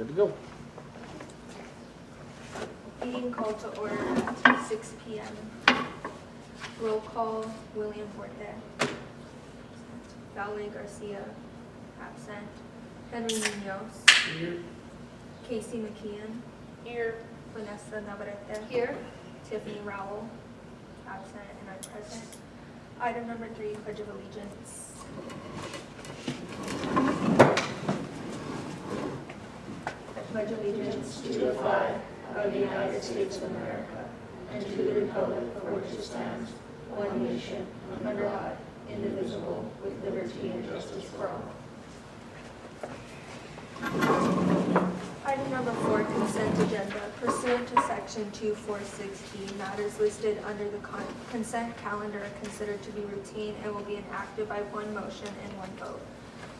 Good to go. Meeting called to order at 6 p.m. Roll call, William Forte. Valerie Garcia, absent. Henry Munoz. Here. Casey McKeon. Here. Vanessa Navarrete. Here. Tiffany Rowell, absent, and I'm present. Item number 3, Pledge of Allegiance. I pledge allegiance to the flag of the United States of America and to the republic for which it stands, one nation, under God, indivisible, with liberty and justice for all. Item number 4, consent agenda. Pursuant to section 246D, matters listed under the consent calendar are considered to be routine and will be enacted by one motion and one vote.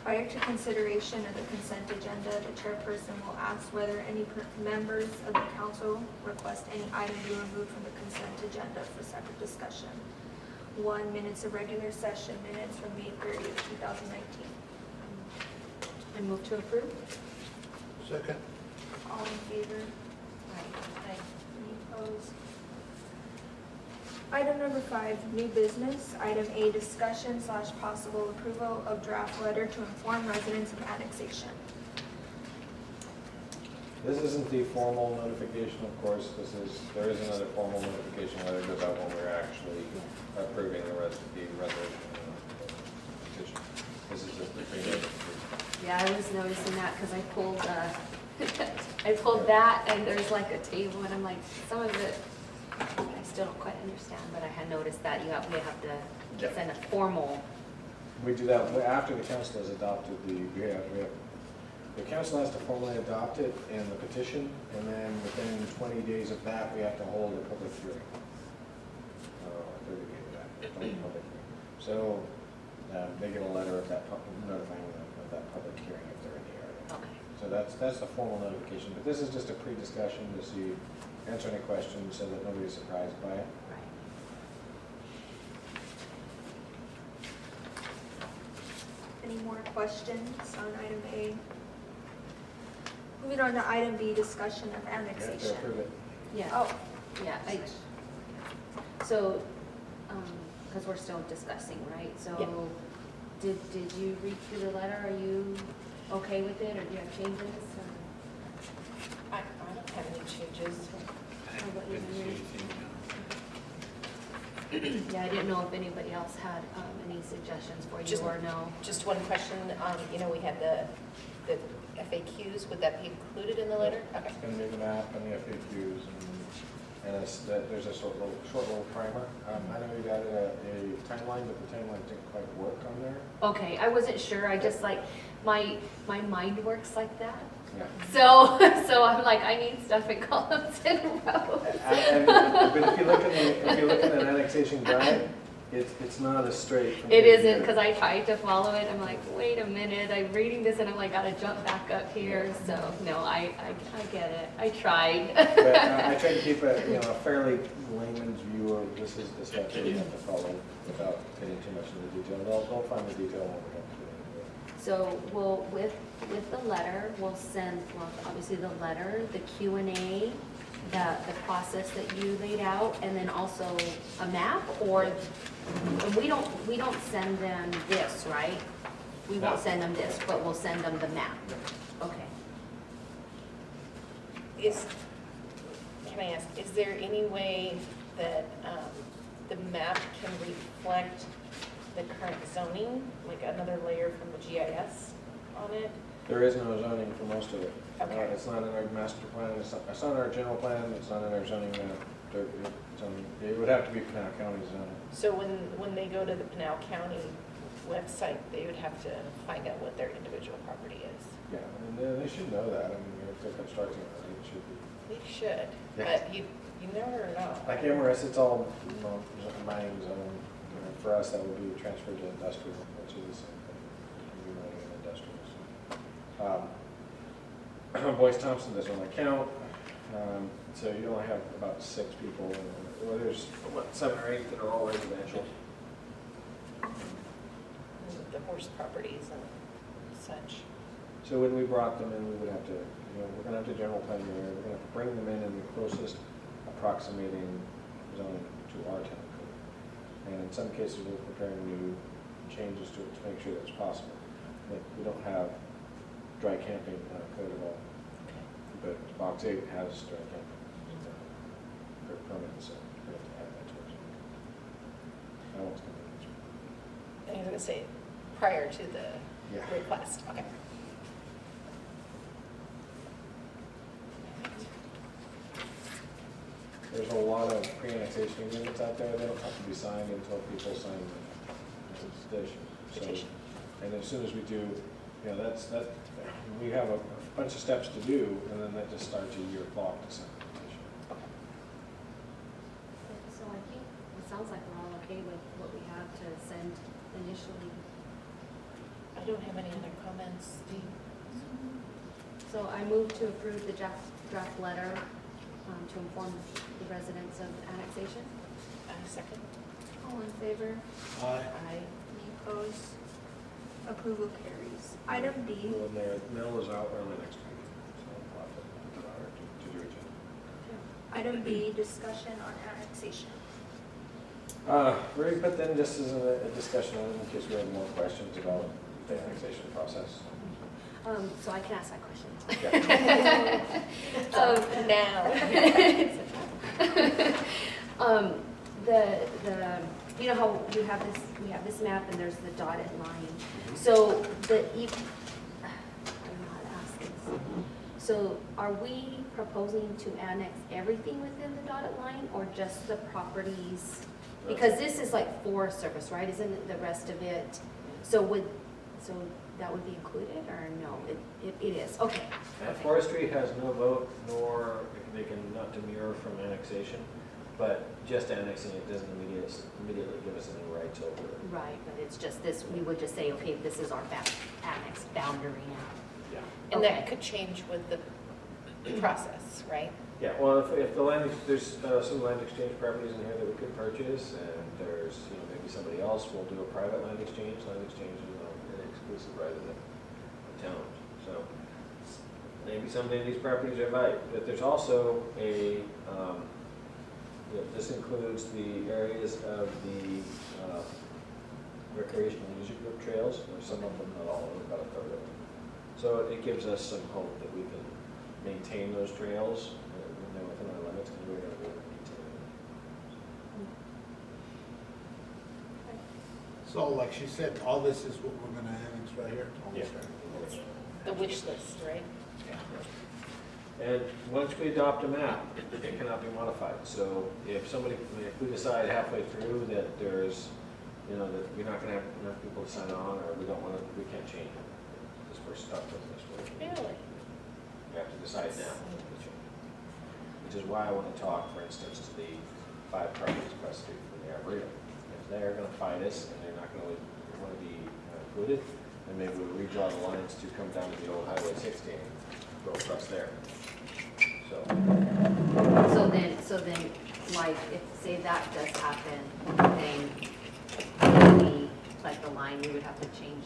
Prior to consideration of the consent agenda, the chairperson will ask whether any members of the council request any item be removed from the consent agenda for separate discussion. 1, minutes of regular session, minutes from May 30th, 2019. I move to approve. Second. All in favor? Aye. Any opposed? Item number 5, new business. Item A, discussion/possible approval of draft letter to inform residents of annexation. This isn't the formal notification, of course. There is another formal notification letter that goes out when we're actually approving the resolution. Petition. This is just the pre-notification. Yeah, I was noticing that because I pulled, I pulled that and there's like a table and I'm like, some of it, I still don't quite understand, but I had noticed that we have Yeah. to send a formal. We do that after the council has adopted the council has to formally adopt it in the petition, and then within 20 days of that, we have to hold a public hearing. 30 days of that, public hearing. So they get a letter of that, notifying them of that public hearing if they're in the area. Okay. So that's the formal notification, but this is just a pre-discussion to see, answer any questions so that nobody's surprised by it. Right. Any more questions on item A? Moving on to item B, discussion of You have to annexation. approve it. Yeah. Oh, Yeah. So, because we're still discussing, right? So, did you read through the letter? Are you okay with it, or do you have changes? Or? I don't have any changes. Or what you read? Yeah, I didn't know if anybody else had any suggestions for you Just- or no. Just one question, we had the FAQs, would that be included in the letter? Okay. It's going to be the map and the FAQs, and there's a short little primer. I know you added a timeline, but the timeline didn't quite work on there. Okay, I wasn't sure. I just like, my mind works like that. Yeah. So I'm like, I need stuff in columns and rows. But if you look at an annexation guide, it's not as straight. from It here to isn't, here. because I tried to follow it. I'm like, wait a minute, I'm reading this and I'm like, gotta jump back up here. So, no, I get it. I tried. But I try to keep a fairly layman's view of this is the steps that you have to follow without getting too much into detail. They'll find the detail when we come to it. So we'll, with the letter, we'll send, well, obviously the letter, the Q&A, the process that you laid out, and then also a map, or, and we don't send them this, right? We won't No. send them this, but we'll send them the map. Okay. Can I ask, is there any way that the map can reflect the current zoning, like another layer from the GIS on it? There is no zoning for most of it. Okay. It's not in our master plan, it's not in our general plan, it's not in our zoning map. It would have to be Pinal County zoning. So when they go to the Pinal County website, they would have to find out what their individual property is. Yeah, and they should know that. I mean, if they're constructing it, it should be. They should, Yeah. but you never know. Like Amherst, it's all mining zone. For us, that would be transferred to industrial, which is the same thing. We'd be mining in industrial. So. Boyce Thompson doesn't really count. So you only have about 6 people. Well, there's 7 or 8 that are all residential. The horse properties and such. So when we brought them in, we would have to, we're gonna have to general plan the area, we're gonna have to bring them in the closest approximating zoning to our town code. And in some cases, we're preparing new changes to it to make sure that's possible. Like, we don't have dry camping in our code at all, but box 8 has dry camping. For permanent, so we have to add that to it. I won't come in. I was gonna say, prior to the Yeah. request, okay. There's a lot of pre-annexation agreements out there that don't have to be signed until people sign the petition. So- Petition. And as soon as we do, we have a bunch of steps to do, and then that just starts a year clock to sign the petition. So I think it sounds like we're all okay with what we have to send initially. I don't have any other comments, Steve. So I move to approve the draft letter to inform the residents of annexation. Second. All in favor? Aye. Aye. Any opposed? Approval carries. Item D, Well, their mail is out early next week, so we'll have to put it on our to-do agenda. item B, discussion on annexation. Right, but then just as a discussion, in case we have more questions about the annexation process. So I can ask that question. Now. You know how we have this map and there's the dotted line. So I don't know how to ask this. So are we proposing to annex everything within the dotted line or just the properties? Because this is like Forest Service, right? Isn't it the rest of it? So that would be included or no? It is, okay. Okay. Forestry has no vote, nor they can not demur from annexation, but just annexing it doesn't immediately give us any rights over it. Right, but it's just this, we would just say, okay, this is our annex boundary now. Yeah. And that Okay. could change with the process, right? Yeah, well, if the land, there's some land exchange properties in here that we could purchase, and there's, maybe somebody else will do a private land exchange. Land exchange is an exclusive right of the town. So maybe someday these properties are valued, but there's also this includes the areas of the recreational music group trails, or some of them, not all of them, about a third of them. So it gives us some hope that we can maintain those trails when they're within our limits, because we're going to be able to maintain them. So like she said, all this is what we're gonna annex right here? Yeah. The wish list, right? And once we adopt a map, it cannot be modified. So if we decide halfway through that there's, that we're not going to have enough people to sign on, or we can't change it. Because we're stuck with this. Really? We have to decide now. Which is why I want to talk, for instance, to the 5 properties across the street from the Arboretum. If they're going to fight us and they're not going to want to be included, then maybe we'll redraw the lines to come down to the old Highway 60 and go across there. So then, like, if, say that does happen, then we, like the line, we would have to change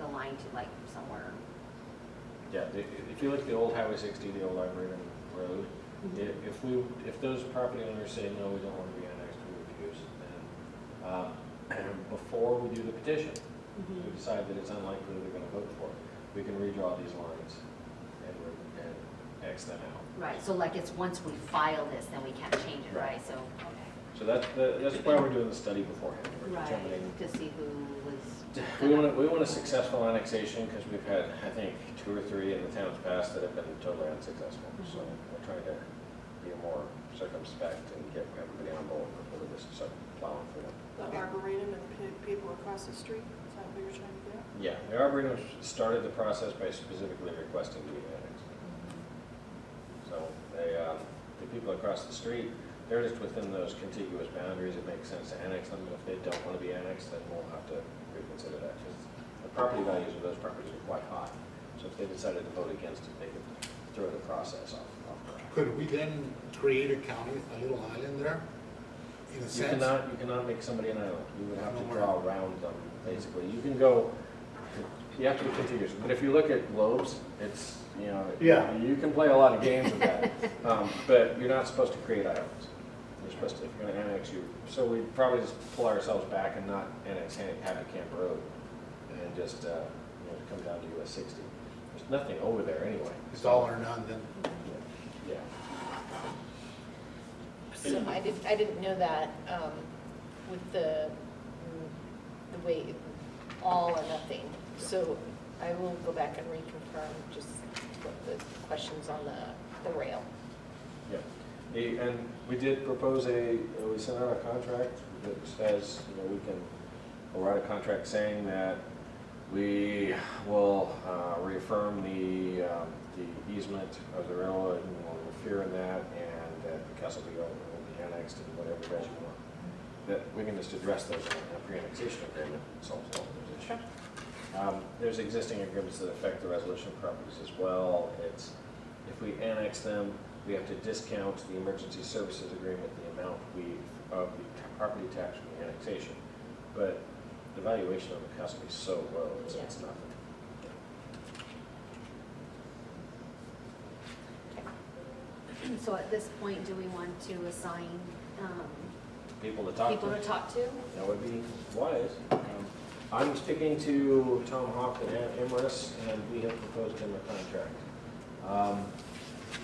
the line to like somewhere. Yeah, if you look at the old Highway 60, the old Arboretum Road, if those property owners say, no, we don't want to be annexed, we refuse, then before we do the petition, we decide that it's unlikely they're going to vote for it, we can redraw these lines and X them out. Right, so like it's once we file this, then we can't change it, right? So, okay. So that's why we're doing the study beforehand. We're Right, determining. to see who was. We want a successful annexation, because we've had, I think, 2 or 3 in the towns past that have been totally unsuccessful. So we're trying to be more circumspect and get everybody on board before we just start plowing through them. The Arboretum and the people across the street, is that what you're trying to get? Yeah, the Arboretum started the process by specifically requesting to be annexed. So the people across the street, they're just within those contiguous boundaries. It makes sense to annex them. If they don't want to be annexed, then we'll have to reconsider that. Because the property values of those properties are quite high. So if they decided to vote against it, they could throw the process off track. Could we then create a county, a little island there? In a You sense? cannot make somebody an island. You would have to draw around them, basically. You can go, You have to be contiguous, but if you look at globes, it's, you know, Yeah. you can play a lot of games with that. But you're not supposed to create islands. You're supposed to, if you're gonna annex, so we probably just pull ourselves back and not annex Happy Camp Road and just, you know, come down to US 60. There's nothing over there anyway. It's all or none then. Yeah. So I didn't know that, with the way, all or nothing. So I will go back and reconfirm just what the questions on the rail. Yeah. And we did propose we sent out a contract that says, you know, we'll write a contract saying that we will reaffirm the easement of the railroad and we'll interfere in that, and that the Castle View will be annexed and whatever you guys want. That we can just address those in a pre-annexation agreement, solves all those issues. There's existing agreements that affect the resolution properties as well. It's, if we annex them, we have to discount the emergency services agreement, the amount of the property tax from the annexation. But the valuation of the castle is so low, it's nothing. So at this point, do we want to assign People to talk people to, to talk to? that would be wise. I'm speaking to Tom Hawk and Emrys, and we have proposed him a contract.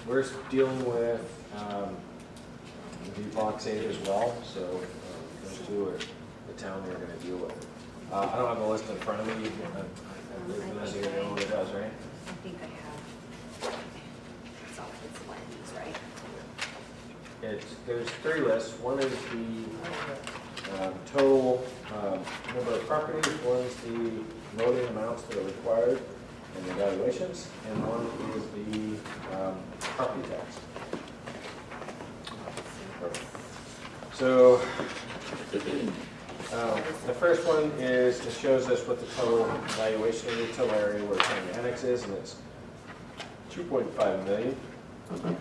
We're dealing with the Box 8 as well, so those two are the town we're going to deal with. I don't have a list in front of me. Vanessa, you know what it does, right? I think I have. It's all, it's one of these, right? There's three lists. One is the total number of properties, one is the loading amounts that are required and the evaluations, and one is the property tax. So the first one is, it shows us what the total valuation of the total area we're trying to annex is, and it's 2.5 million. Okay.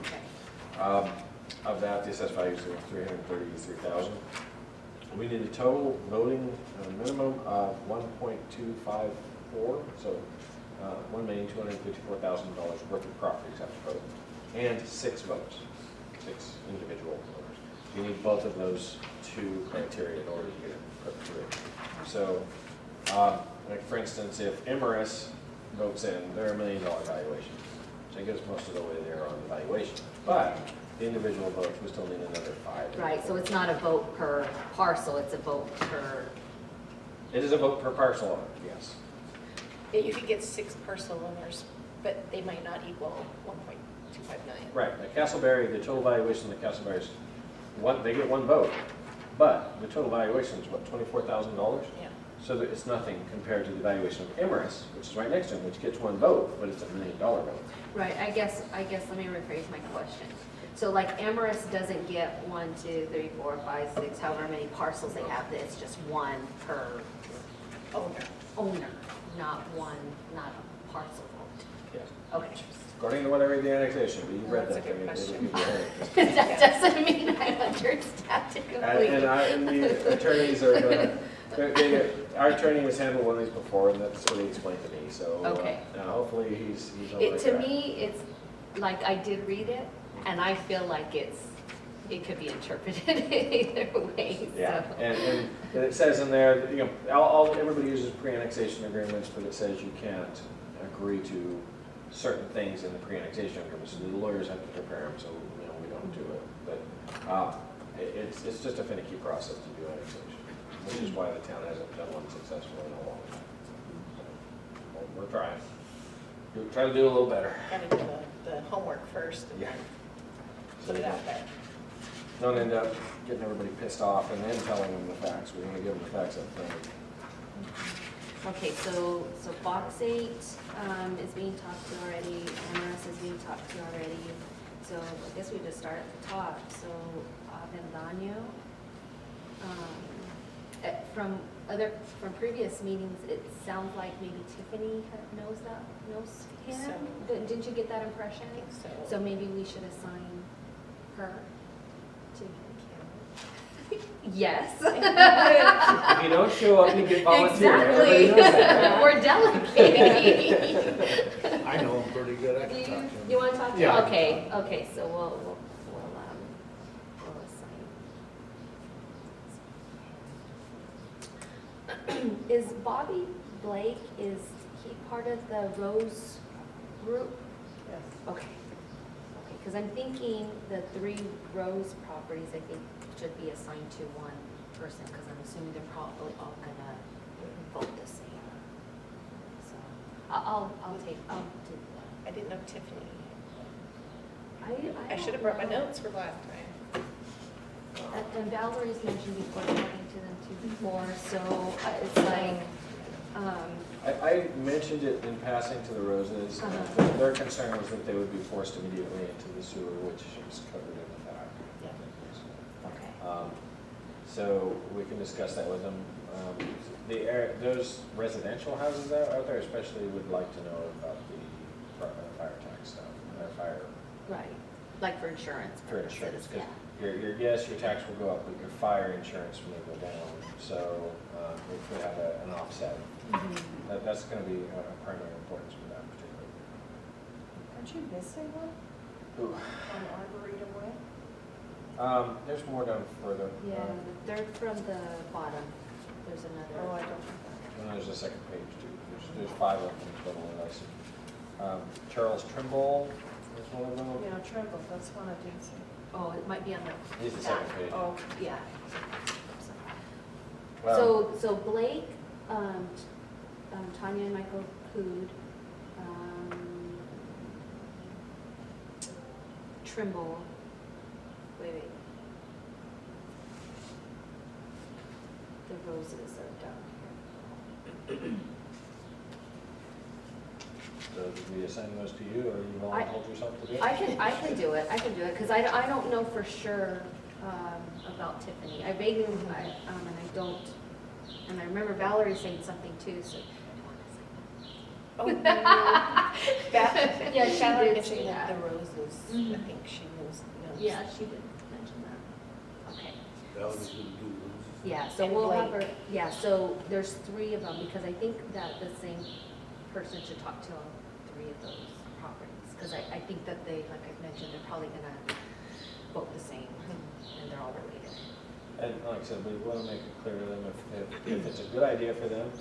Of that, the assessed value is 333,000. We need a total voting minimum of 1.254, so $1,254,000 worth of properties have to vote, and 6 votes, 6 individual voters. You need both of those two criteria in order to get it put through. So, like for instance, if Emrys votes in, they're $1 million valuation. So it gets most of the way there on the valuation. But the individual votes, we still need another 5. Right, so it's not a vote per parcel, it's a vote per, It is a vote per parcel owner, yes. Yeah, you could get 6 parcel owners, but they might not equal 1.25 million. Right, the Castleberry, the total valuation of the Castleberry is they get 1 vote, but the total valuation is what, $24,000? Yeah. So that it's nothing compared to the valuation of Emrys, which is right next to him, which gets 1 vote, but it's a $1 million vote. right, I guess, let me rephrase my question. So like Emrys doesn't get 1, 2, 3, 4, 5, 6, however many parcels they have, it's just 1 per owner, not a parcel vote. Yes. Okay. According to what I read the annexation, but you read That's a that. good I mean, question. That doesn't mean I understand it completely. And the attorneys are gonna, our attorney has handled one of these before, and that's what he explained to me, so. Okay. Hopefully he's on the right To track. me, it's, like, I did read it, and I feel like it could be interpreted either way, so. Yeah, and it says in there, that, you know, everybody uses pre-annexation agreements, but it says you can't agree to certain things in the pre-annexation agreement, so the lawyers have to prepare them, so, you know, we don't do it. But it's just a finicky process to do annexation, which is why the town hasn't done one successfully in a long time. So, we're trying. We'll try to do a little better. Gotta do the homework first and Yeah. then put it out there. Don't end up getting everybody pissed off and then telling them the facts. We're gonna give them the facts up front. Okay, so Box 8 is being talked to already, Emrys is being talked to already, so I guess we just start at the top. So Avendaño, from previous meetings, it sounds like maybe Tiffany knows him? So. Didn't you get that impression? I think so. So maybe we should assign her to Yes. If you don't show up, you get volunteered. Everybody knows that, We're delegating. I know him pretty good, I Do can you, talk to him. you wanna talk to Yeah, I him? can Okay, talk. okay, so we'll assign. Is Bobby Blake, is he part of the Rose group? Yes. Okay. Okay, because I'm thinking the 3 Rose properties, I think, should be assigned to one person, because I'm assuming they're probably all gonna vote the same. So, I'll do that. I didn't know Tiffany. I don't should have brought my know. notes for last time. And Valerie's mentioned before, talking to them too before, so it's like, I mentioned it in passing to the Roses. Uh-huh. Their concern was that they would be forced immediately into the sewer, which is covered in the back. okay. So we can discuss that with them. Those residential houses out there especially would like to know about the fire tax stuff, or fire Right, like for insurance for purposes, insurance. 'Cause yeah. your tax will go up, but your fire insurance may go down. So we could have an offset. Mhm. That's going to be a primary importance for that particular. Aren't you missing one Ooh. on Arboretum Way? There's more down further. Yeah, the third from the bottom, there's Oh, I another. don't know. And there's a second page too. There's 5 of them total that I see. Charles Trimble is one of them. Yeah, Trimble, that's one I did see. Oh, it might be on the. He's the second page. Oh, Yeah. Well, So Blake, Tanya and Michael Cood, Trimble, wait. The Roses are down here. so did we assign those to you, or you volunteered yourself to do it? I can do it, because I don't know for sure, about Tiffany. I vaguely, and I don't, and I remember Valerie saying something too, so. Oh, no. Yeah, she Valerie did mentioned say that. the Roses. I Mhm. think she knows. Yeah, she did mention that. Okay. That was who do lose. Yeah, so And we'll have Blake. her, yeah, so there's 3 of them, because I think that the same person should talk to all 3 of those properties. Because I think that they, like I mentioned, they're probably gonna vote the same, and they're all related. And like I said, we want to make it clear to them if it's a good idea for them,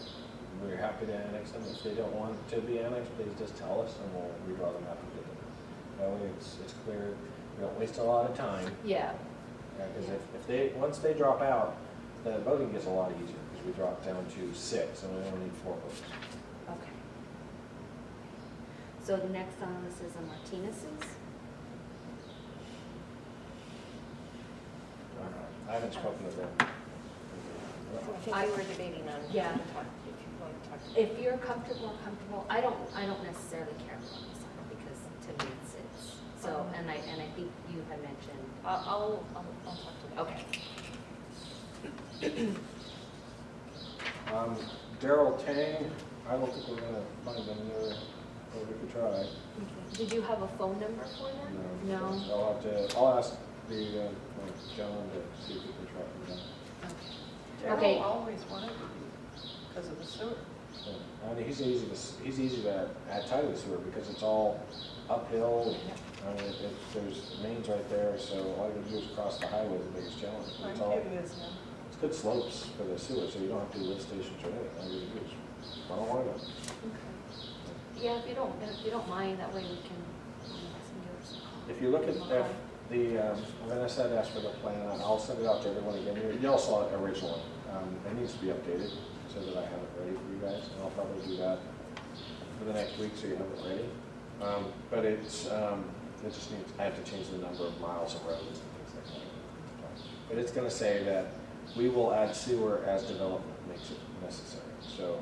we're happy to annex them. If they don't want to be annexed, please just tell us and we'll redraw the map and get them. That way it's clear, we don't waste a lot of time. Yeah. Because once they drop out, the voting gets a lot easier because we drop down to 6 and we only need 4 votes. Okay. So the next on the list is the Martinez's. I haven't spoken to them. I think we were debating on. Yeah. If you want to talk. If you're comfortable, I don't necessarily care for this one because to me it's, so, and I think you had mentioned. I'll talk to them. Okay. Daryl Tang, I don't think we're going to find them there, but we could try. Did you have a phone number for them? No. I'll ask the John to see if we can track them down. Okay. Daryl always wanted to be, because of the sewer. Yeah. And he's easy to add tight to the sewer because it's all uphill. I mean, there's mains right there, so all you do is cross the highway, the biggest challenge. I'm It's all, curious now. it's good slopes for the sewer, so you don't have to do lift stations or anything. All you do is run along them. Yeah, if you don't mind, that way we can. If you look at Vanessa had asked for the plan, I'll send it out to everyone again. You all saw it originally. It needs to be updated so that I have it ready for you guys, and I'll probably do that for the next week so you have it ready. But it just needs, I have to change the number of miles of roads and things like that. But it's gonna say that we will add sewer as development makes it necessary. So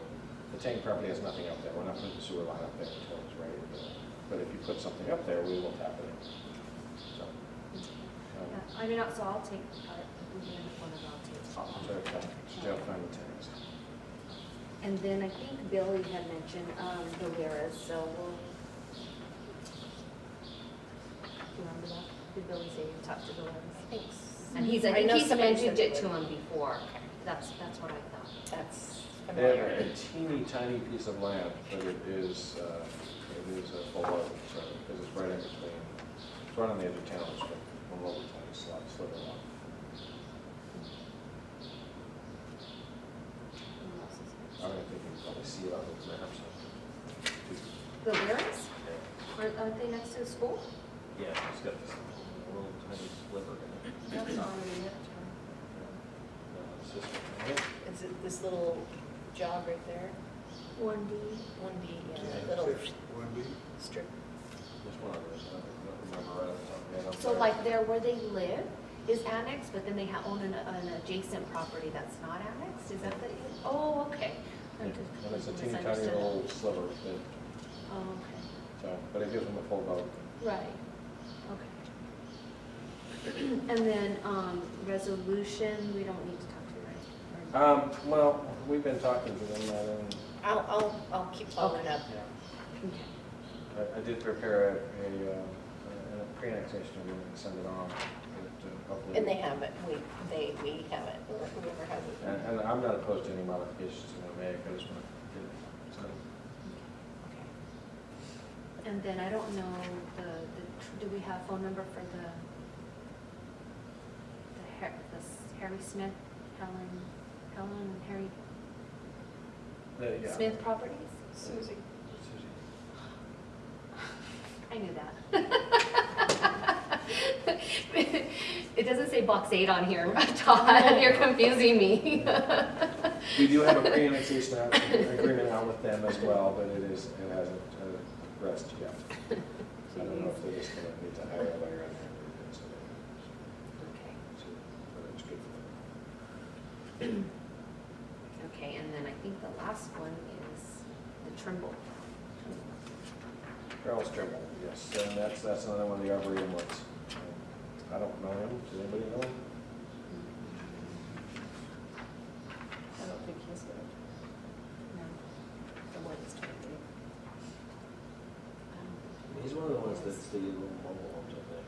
the tank property has nothing up there. We're not putting the sewer line up there until it's ready to go. But if you put something up there, we will tap it in. So, Yeah, I mean, so I'll take, if we do end up one of I'll take. so Jeff find the tanks. And then I think Billy had mentioned, the Whereas, so we'll. Do you remember that? Did Billy say you talked to the Whereas? I think And I I think know he's somebody mentioned said it they to would. him before. That's what I thought. That's They have familiar. a teeny tiny piece of land, but it is a full road, so, because it's right in between, it's right on the edge of town, it's a little tiny slot, sliver lot. I don't think you can probably see it on the map, so. The Warrens? Aren't they next to the school? Yeah, it's got this little tiny sliver in it. That's already it. It's this one, right? Is it this little jog right there? 1D. 1D, yeah, Yeah, that little six, 1B. strip. This one, I don't remember right off the top of my head. I'm So sorry. like there where they live is annexed, but then they own an adjacent property that's not annexed? Is that the, oh, okay. Yeah, I'm just and it's a teeny tiny misunderstood. little sliver, Oh, okay. so, but it gives them a full vote. Right, okay. And then, resolution, we don't need to talk to, right? Or- Well, we've been talking to them, and I'll keep following up. Okay. I did prepare a pre-annexation agreement and send it on, but hopefully. And they haven't, we haven't, or whoever has it. And I'm not opposed to any modifications to the MA, I just want to get it signed. Okay. And then I don't know, do we have phone number for the Harry Smith, Helen and Harry Yeah. Smith properties? Susie. I knew that. It doesn't say box 8 on here, Todd, you're confusing me. We do have a pre-annexation agreement out with them as well, but it hasn't progressed yet. I don't know if they're just going to need to hire a lawyer in there. Okay. But it's good for them. Okay, and then I think the last one is the Trimble. Charles Trimble, yes, and that's another one of the Arboretum ones. I don't know him, does anybody know him? I don't think he's good. No. The one that's 23. He's one of the ones that's the little mobile homes, I think.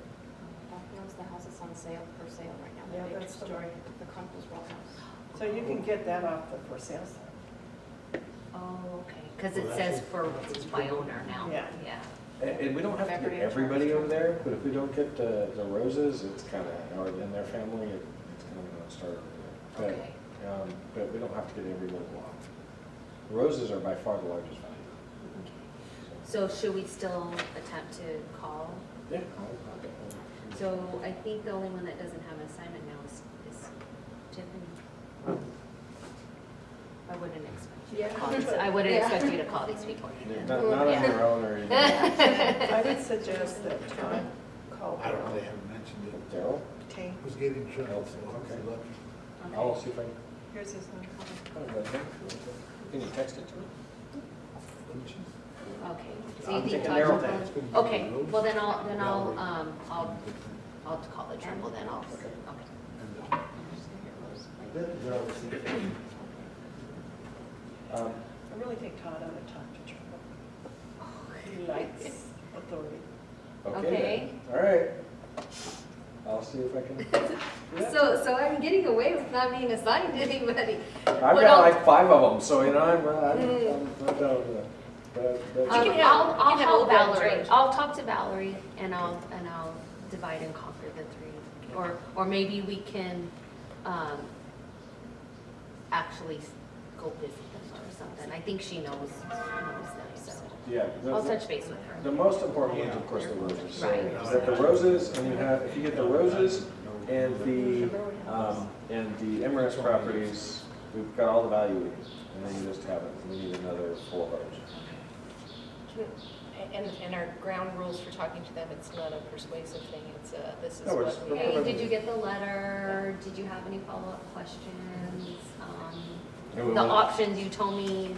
Buffalo's, the house is on sale, for sale right now. Yeah, The big that's the story, one. the Crumples Row house. So you can get that off the for sale sign. Oh, okay, because it Well, says that's for, it. it's by owner now. Yeah. Yeah. And we don't have to get Beverly everybody Charles over there, but if we don't get the Roses, it's kind of, or in their family, it's kind of a non-starter. Okay. But we don't have to get every little block. The Roses are by far the largest value. Okay. So should we still attempt to call? Yeah. So I think the only one that doesn't have an assignment now is Tiffany. I wouldn't expect you to Yeah. call these, I wouldn't expect you to call these people. Not on Yeah. your own or anything. I would suggest that Todd call I don't know, they haven't mentioned it. Daryl, Tank. Who's getting trouble, so Okay. he's lucky. I'll see if I can. Here's his number. Can you text it to me? Okay, so you I'm think taking Todd Daryl will then. call? Okay, well then I'll call the Trimble then, okay. I really think Todd ought to talk to Trumbull. He likes authority. Okay. then. All right. I'll see if I can. do that. So I'm getting away with not being assigned to anybody. I've What got else? like 5 of them, so you know, I'm but I'll can have- I'll you can have help Olga and Valerie. George. I'll talk to Valerie and I'll divide and conquer the 3. Or maybe we can actually go visit them or something. I think she knows them, so yeah, I'll touch base with her. the most important ones, of course, the roses. So Right. is that the roses, and if you get the roses and the Emirates properties, we've got all the value we need, and then you just have it. We need another 4 votes. And our ground rules for talking to them, it's not a persuasive thing, it's this is No, what it's- we Hey, have. did you get the letter? Did you have any follow-up questions? And we The will- options you told me,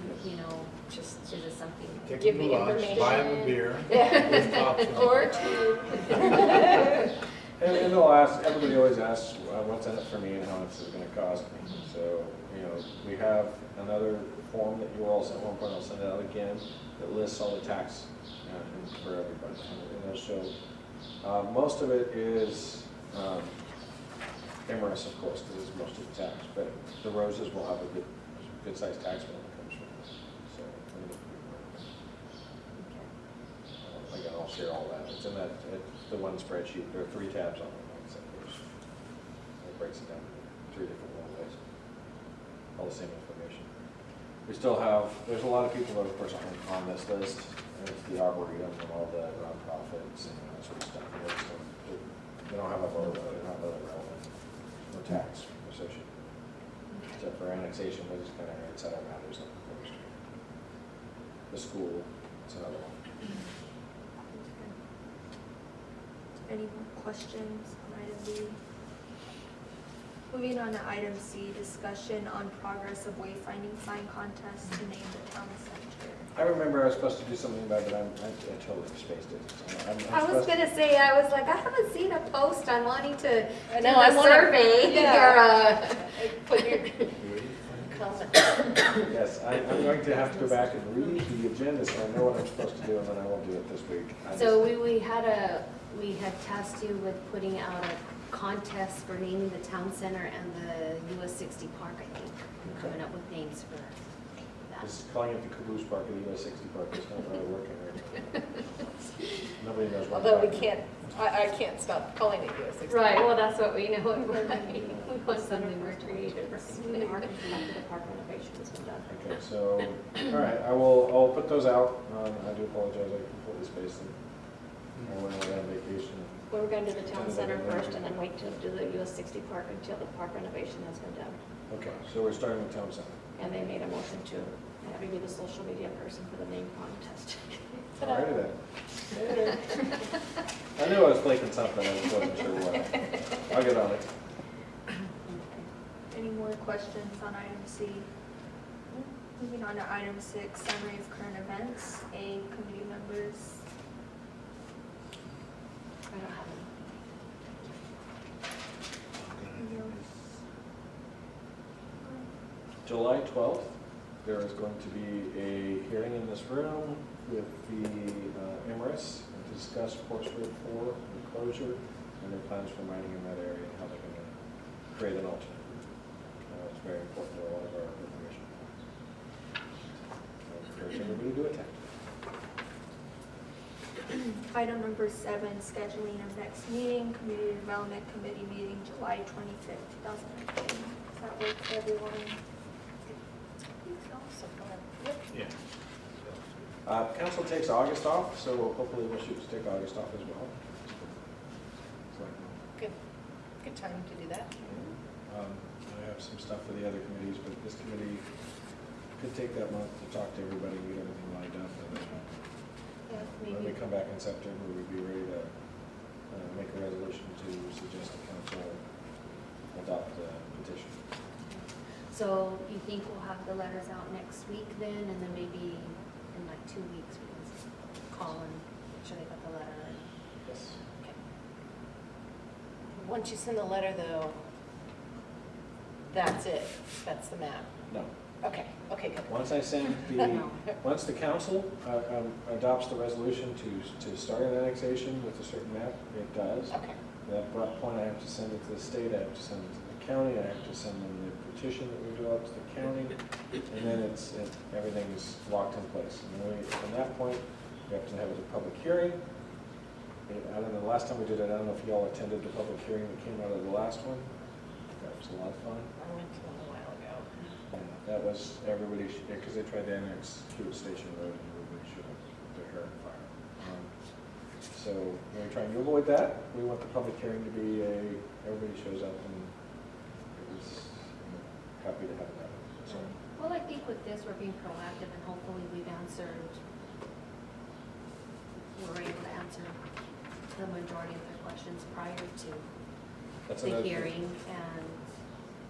Just is this something? Take Give him me to lunch, information. buy him a beer. Yeah. Just talk to him. Or 2. And they'll ask, everybody always asks, what's in it for me and how much is it gonna cost me? So, we have another form that you all sent at one point, I'll send it out again, that lists all the tax for everybody. And it'll show, most of it is Emirates, of course, because it's most of the tax, but the Roses will have a good-sized tax bill that comes from this. So, again, I'll share all that. It's in that, the one spreadsheet. There are 3 tabs on it, like I said. It breaks it down into 3 different ways. All the same information. We still have, there's a lot of people that, of course, on this list. And it's the Arboretum and all the nonprofits and that sort of stuff. And they don't have a vote, they're not really relevant. No tax associated. Except for annexation, which is kind of outside our matters like the forestry. The school, it's another one. Any more questions on item B? Moving on to item C, discussion on progress of wayfinding sign contest to name the town center. I remember I was supposed to do something about it, but I totally spaced it. I'm I was supposed- gonna say, I was like, I haven't seen a post on wanting to I do know, I the wanna- survey. yeah. Or, Put your You ready? comment. Yes, I'm going to have to go back and read the agenda so I know what I'm supposed to do, and then I won't do it this week. So we had tasked you with putting out a contest for naming the town center and the US 60 Park, I think. Coming up with names for that. Just calling it the Caboose Park or the US 60 Park is not really working right now. Nobody knows what. Although we I'm talking can't, I can't stop calling it US 60. Right, well, that's what we know. We want something more creative. The market after the park renovation has been done. about. Okay, so, all right, I'll put those out. I do apologize, I completely spaced them. I went away on vacation. We were going to do the town center first and then wait to do the US 60 park until the park renovation has been done. Okay, so we're starting with town center. And they made a motion to have you be the social media person for the name contest. All righty then. I knew I was flaking something, I just wasn't sure what. I'll get on it. Any more questions on item C? Moving on to item 6, summary of current events. A, committee members. I don't have any. July 12th, there is going to be a hearing in this room with the Emirates to discuss Portsmouth 4 and closure and their plans for mining in that area and how they're going to create an alternate. It's very important to a lot of our information. I encourage everybody to attend. Item number 7, scheduling of next meeting, Community Development Committee meeting, July 25th, 2019. Does that work for everyone? So far. Yep. Yeah. Council takes August off, so hopefully we'll shoot to take August off as well. Good, good time to do that. I have some stuff for the other committees, but this committee could take that month to talk to everybody, get everything lined up. And Yeah, when we maybe. come back in September, we'd be ready to make a resolution to suggest the council adopt the petition. So you think we'll have the letters out next week then, and then maybe in like 2 weeks we can call and make sure they got the letter? Yes. Once you send the letter though, that's it, that's the map. No. Okay, okay, good. Once I send once the council adopts the resolution to start an annexation with a certain map, it does. Okay, At that point, I have to send it to the state, I have to send it to the county, I have to send them the petition that we developed to the county, and then everything is locked in place. And then from that point, we have to have a public hearing. I don't know, the last time we did it, I don't know if you all attended the public hearing that came out of the last one. That was a lot of fun. I went to one a while ago. And that was, everybody, because they tried to annex Hewitt Station Road, and everybody showed up with their hair on fire. So we're trying to avoid that. We want the public hearing to be everybody shows up and is happy to have that. So, Well, I think with this, we're being proactive and hopefully we're able to answer the majority of their questions prior to that's the another thing. hearing. And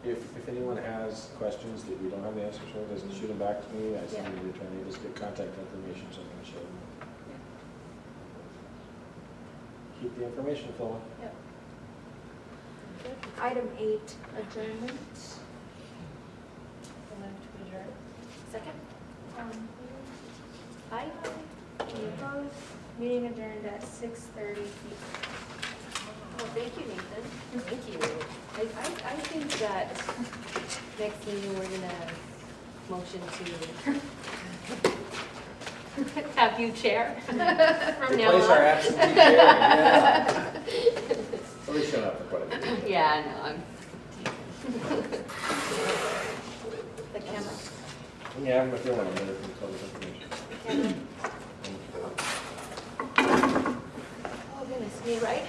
If anyone has questions that we don't have the answers for, just shoot them back to me. I send them to the attorney, just get contact information so I can show them. Keep the information flowing. Yep. Good. Item 8, adjournment. And then to adjourn. second, Aye. Any opposed? Meeting adjourned at 6:30 p.m. Well, thank you, Nathan. Thank you. I think that next meeting, we're gonna motion to have you chair from now Replace our on. absentee chair, yeah. At least shut up for quite a bit. Yeah, I know, I'm. The camera. Yeah, I'm with you on a minute from public information. Oh, goodness, me, right?